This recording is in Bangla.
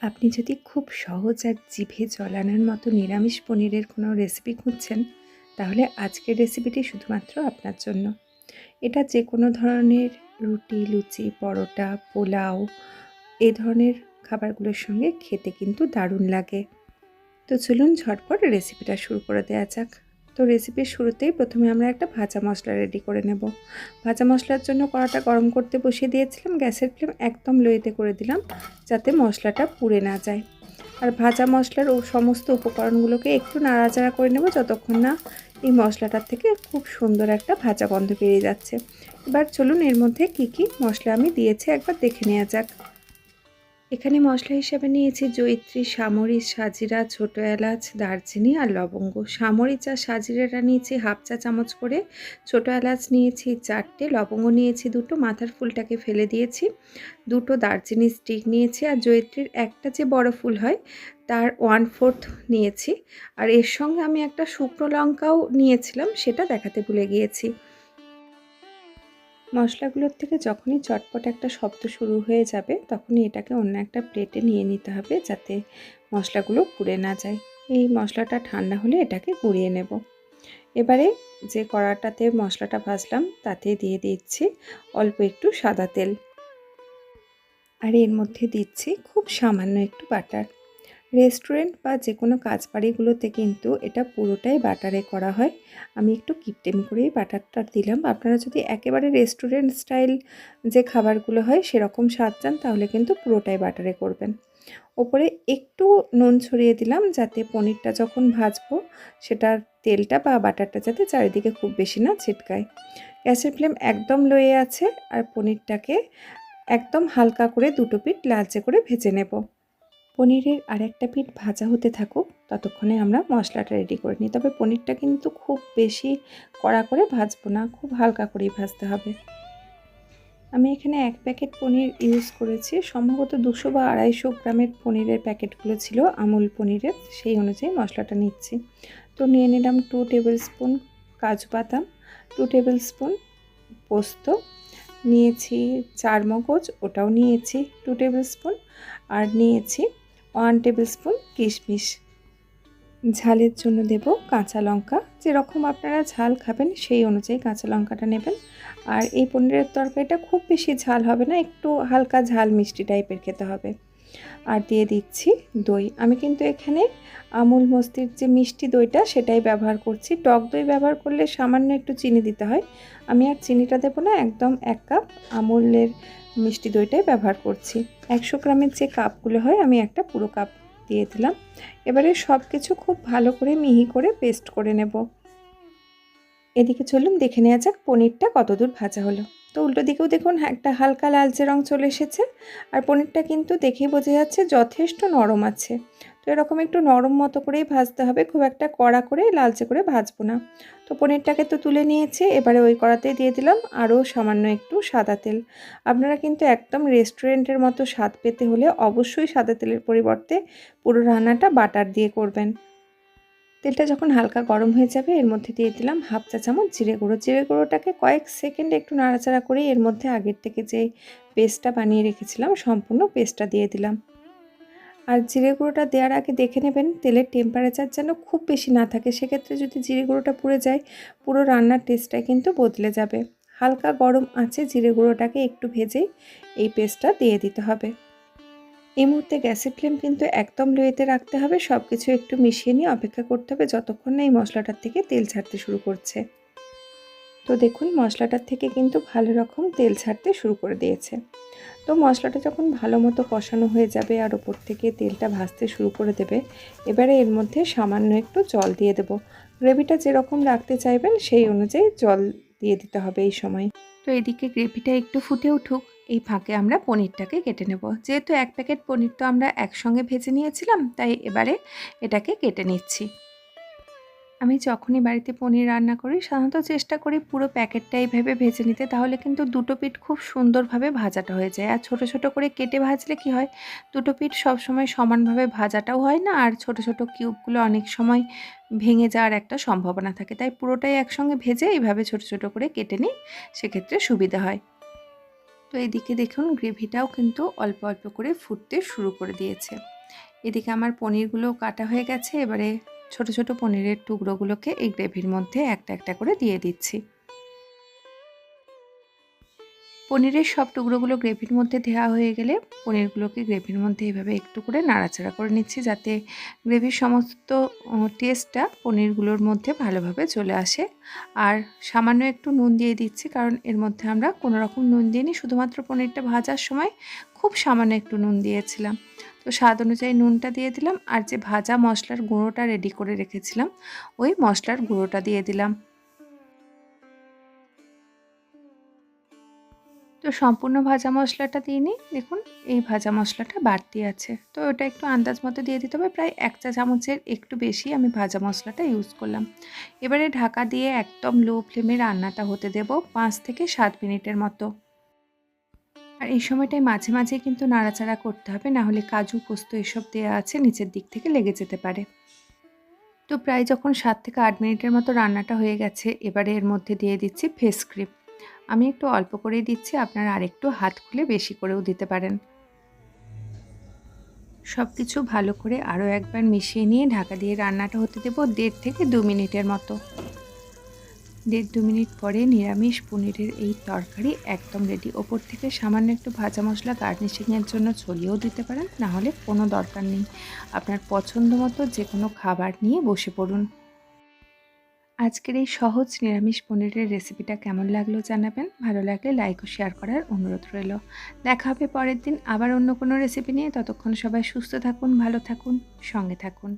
আপনি যদি খুব সহজ আর জিভে জল আনার মতো নিরামিষ পনিরের কোনো রেসিপি খুঁজছেন, তাহলে আজকের রেসিপিটি শুধুমাত্র আপনার জন্য। এটা যে কোনো ধরনের রুটি, লুচি, পরোটা, পোলাও এই ধরনের খাবারগুলোর সঙ্গে খেতে কিন্তু দারুণ লাগে। তো চলুন ঝটপট রেসিপিটা শুরু করে দেওয়া যাক। তো রেসিপির শুরুতেই প্রথমে আমরা একটা ভাজা মশলা রেডি করে নেব। ভাজা মশলার জন্য কড়াটা গরম করতে বসিয়ে দিয়েছিলাম, গ্যাসের ফ্লেম একদম লোতে করে দিলাম যাতে মশলাটা পুড়ে না যায়। আর ভাজা মশলার সমস্ত উপকরণগুলোকে একটু নাড়াচাড়া করে নেব যতক্ষণ না এই মশলাটার থেকে খুব সুন্দর একটা ভাজা গন্ধ বেরিয়ে যাচ্ছে। এবার চলুন এর মধ্যে কি কি মশলা আমি দিয়েছি একবার দেখে নেওয়া যাক। এখানে মশলা হিসেবে নিয়েছি জয়িত্রী, সামরিচ, সাজিরা, ছোটো এলাচ, দারচিনি আর লবঙ্গ। সামরিচ আর সাজিরাটা নিয়েছি হাফ চা চামচ করে, ছোটো এলাচ নিয়েছি 4টে, লবঙ্গ নিয়েছি 2টো, মাথার ফুলটাকে ফেলে দিয়েছি, 2টো দারচিনি স্টিক নিয়েছি, আর জয়িত্রীর একটা যে বড় ফুল হয় তার 1/4 নিয়েছি। আর এর সঙ্গে আমি একটা শুকনো লঙ্কাও নিয়েছিলাম, সেটা দেখাতে ভুলে গিয়েছি। মশলাগুলোর থেকে যখনই চটপট একটা শব্দ শুরু হয়ে যাবে তখনই এটাকে অন্য একটা প্লেটে নিয়ে নিতে হবে যাতে মশলাগুলো পুড়ে না যায়। এই মশলাটা ঠান্ডা হলে এটাকে গুঁড়িয়ে নেব। এবারে যে কড়াটাতে মশলাটা ভাজলাম তাতে দিয়ে দিচ্ছি অল্প একটু সাদা তেল, আর এর মধ্যে দিচ্ছি খুব সামান্য একটু বাটার। রেস্টুরেন্ট বা যে কোনো কাজবাড়িগুলোতে কিন্তু এটা পুরোটাই বাটারে করা হয়। আমি একটু কিপটেমি করেই বাটারটা দিলাম। আপনারা যদি একেবারে রেস্টুরেন্ট স্টাইল যে খাবারগুলো হয় সেরকম স্বাদ চান তাহলে কিন্তু পুরোটাই বাটারে করবেন। ওপরে একটু নুন ছড়িয়ে দিলাম যাতে পনিরটা যখন ভাজবো সেটার তেলটা বা বাটারটা যাতে চারিদিকে খুব বেশি না ছিটকায়। গ্যাসের ফ্লেম একদম লোয়ে আছে, আর পনিরটাকে একদম হালকা করে 2টো পিঠ লালচে করে ভেজে নেব। পনিরের আরেকটা পিঠ ভাজা হতে থাকুক, ততক্ষণে আমরা মশলাটা রেডি করে নিই। তবে পনিরটা কিন্তু খুব বেশি কড়া করে ভাজবো না, খুব হালকা করেই ভাজতে হবে। আমি এখানে 1 প্যাকেট পনির ইউজ করেছি, সম্ভবত 200 বা 250 গ্রামের পনিরের প্যাকেটগুলো ছিল আমুল পনিরের, সেই অনুযায়ী মশলাটা নিচ্ছি। তো নিয়ে নিলাম 2 টেবিল স্পুন কাজু বাদাম, 2 টেবিল স্পুন পোস্ত নিয়েছি, 4 মগজ ওটাও নিয়েছি 2 টেবিল স্পুন, আর নিয়েছি 1 টেবিল স্পুন কিশমিশ। ঝালের জন্য দেব কাঁচা লঙ্কা, যেরকম আপনারা ঝাল খাবেন সেই অনুযায়ী কাঁচা লঙ্কাটা নেবেন। আর এই পনিরের তরকারিটা খুব বেশি ঝাল হবে না, একটু হালকা ঝাল মিষ্টি টাইপের খেতে হবে। আর দিয়ে দিচ্ছি দই। আমি কিন্তু এখানে আমুল মস্তির যে মিষ্টি দইটা সেটাই ব্যবহার করছি। টক দই ব্যবহার করলে সামান্য একটু চিনি দিতে হয়, আমি আর চিনিটা দেবো না, একদম 1 কাপ আমুলের মিষ্টি দইটাই ব্যবহার করছি। 100 গ্রামের যে কাপগুলো হয় আমি একটা পুরো কাপ দিয়ে দিলাম। এবারে সব কিছু খুব ভালো করে মিহি করে পেস্ট করে নেব। এদিকে চলুন দেখে নেওয়া যাক পনিরটা কতদূর ভাজা হলো। তো উল্টো দিকেও দেখুন একটা হালকা লালচে রং চলে এসেছে, আর পনিরটা কিন্তু দেখেই বোঝা যাচ্ছে যথেষ্ট নরম আছে। তো এরকম একটু নরম মতো করেই ভাজতে হবে, খুব একটা কড়া করে লালচে করে ভাজবো না। তো পনিরটাকে তো তুলে নিয়েছি, এবারে ওই কড়াতেই দিয়ে দিলাম আরও সামান্য একটু সাদা তেল। আপনারা কিন্তু একদম রেস্টুরেন্টের মতো স্বাদ পেতে হলে অবশ্যই সাদা তেলের পরিবর্তে পুরো রান্নাটা বাটার দিয়ে করবেন। তেলটা যখন হালকা গরম হয়ে যাবে এর মধ্যে দিয়ে দিলাম হাফ চা চামচ জিরে গুঁড়ো। জিরে গুঁড়োটাকে কয়েক সেকেন্ড একটু নাড়াচাড়া করে এর মধ্যে আগের থেকে যে পেস্টটা বানিয়ে রেখেছিলাম সম্পূর্ণ পেস্টটা দিয়ে দিলাম। আর জিরে গুঁড়োটা দেওয়ার আগে দেখে নেবেন তেলের টেম্পারেচার যেন খুব বেশি না থাকে, সেক্ষেত্রে যদি জিরে গুঁড়োটা পুড়ে যায় পুরো রান্নার টেস্টটাই কিন্তু বদলে যাবে। হালকা গরম আঁচে জিরে গুঁড়োটাকে একটু ভেজেই এই পেস্টটা দিয়ে দিতে হবে। এই মুহূর্তে গ্যাসের ফ্লেম কিন্তু একদম লোতে রাখতে হবে, সব কিছু একটু মিশিয়ে নিয়ে অপেক্ষা করতে হবে যতক্ষণ না এই মশলাটার থেকে তেল ছাড়তে শুরু করছে। তো দেখুন মশলাটার থেকে কিন্তু ভালো রকম তেল ছাড়তে শুরু করে দিয়েছে। তো মশলাটা যখন ভালো মতো কষানো হয়ে যাবে আর ওপর থেকে তেলটা ভাজতে শুরু করে দেবে, এবারে এর মধ্যে সামান্য একটু জল দিয়ে দেব। গ্রেভিটা যেরকম রাখতে চাইবেন সেই অনুযায়ী জল দিয়ে দিতে হবে এই সময়। তো এদিকে গ্রেভিটা একটু ফুটে উঠুক, এই ফাঁকে আমরা পনিরটাকে কেটে নেব। যেহেতু 1 প্যাকেট পনির তো আমরা একসঙ্গে ভেজে নিয়েছিলাম, তাই এবারে এটাকে কেটে নিচ্ছি। আমি যখনই বাড়িতে পনির রান্না করি সাধারণত চেষ্টা করি পুরো প্যাকেটটা এইভাবে ভেজে নিতে, তাহলে কিন্তু 2টো পিঠ খুব সুন্দরভাবে ভাজাটা হয়ে যায়। আর ছোট ছোট করে কেটে ভাজলে কি হয়, 2টো পিঠ সবসময় সমানভাবে ভাজাটাও হয় না, আর ছোট ছোট কিউবগুলো অনেক সময় ভেঙে যাওয়ার একটা সম্ভাবনা থাকে। তাই পুরোটাই একসঙ্গে ভেজে এইভাবে ছোট ছোট করে কেটে নিই, সেক্ষেত্রে সুবিধা হয়। তো এদিকে দেখুন গ্রেভিটাও কিন্তু অল্প অল্প করে ফুটতে শুরু করে দিয়েছে। এদিকে আমার পনিরগুলো কাটা হয়ে গেছে। এবারে ছোট ছোট পনিরের টুকরোগুলোকে এই গ্রেভির মধ্যে একটা একটা করে দিয়ে দিচ্ছি। পনিরের সব টুকরোগুলো গ্রেভির মধ্যে দেওয়া হয়ে গেলে পনিরগুলোকে গ্রেভির মধ্যে এভাবে একটু করে নাড়াচাড়া করে নিচ্ছি, যাতে গ্রেভির সমস্ত টেস্টটা পনিরগুলোর মধ্যে ভালোভাবে চলে আসে। আর সামান্য একটু নুন দিয়ে দিচ্ছি, কারণ এর মধ্যে আমরা কোনো রকম নুন দিইনি, শুধুমাত্র পনিরটা ভাজার সময় খুব সামান্য একটু নুন দিয়েছিলাম। তো স্বাদ অনুযায়ী নুনটা দিয়ে দিলাম, আর যে ভাজা মশলার গুঁড়োটা রেডি করে রেখেছিলাম ওই মশলার গুঁড়োটা দিয়ে দিলাম। তো সম্পূর্ণ ভাজা মশলাটা দিইনি, দেখুন এই ভাজা মশলাটা বাড়তি আছে, তো ওটা একটু আন্দাজ মতো দিয়ে দিতে হবে। প্রায় 1 চা চামচের একটু বেশি আমি ভাজা মশলাটা ইউজ করলাম। এবারে ঢাকা দিয়ে একদম লো ফ্লেমে রান্নাটা হতে দেব 5 থেকে 7 মিনিটের মতো। আর এই সময়টায় মাঝে মাঝে কিন্তু নাড়াচাড়া করতে হবে, না হলে কাজু পোস্ত এসব দেওয়া আছে নিচের দিক থেকে লেগে যেতে পারে। তো প্রায় যখন 7 থেকে 8 মিনিটের মতো রান্নাটা হয়ে গেছে, এবারে এর মধ্যে দিয়ে দিচ্ছি ফেস ক্রিম। আমি একটু অল্প করেই দিচ্ছি, আপনারা আরেকটু হাত খুলে বেশি করেও দিতে পারেন। সব কিছু ভালো করে আরও একবার মিশিয়ে নিয়ে ঢাকা দিয়ে রান্নাটা হতে দেব 1.5 থেকে 2 মিনিটের মতো। 1.5-2 মিনিট পরে নিরামিষ পনিরের এই তরকারি একদম রেডি। ওপর থেকে সামান্য একটু ভাজা মশলা গার্নিশিংয়ের জন্য ছড়িয়েও দিতে পারেন, না হলে কোনো দরকার নেই। আপনার পছন্দ মতো যে কোনো খাবার নিয়ে বসে পড়ুন। আজকের এই সহজ নিরামিষ পনিরের রেসিপিটা কেমন লাগলো জানাবেন। ভালো লাগলে লাইক ও শেয়ার করার অনুরোধ রইল। দেখা হবে পরের দিন আবার অন্য কোনো রেসিপি নিয়ে। ততক্ষণ সবাই সুস্থ থাকুন, ভালো থাকুন, সঙ্গে থাকুন।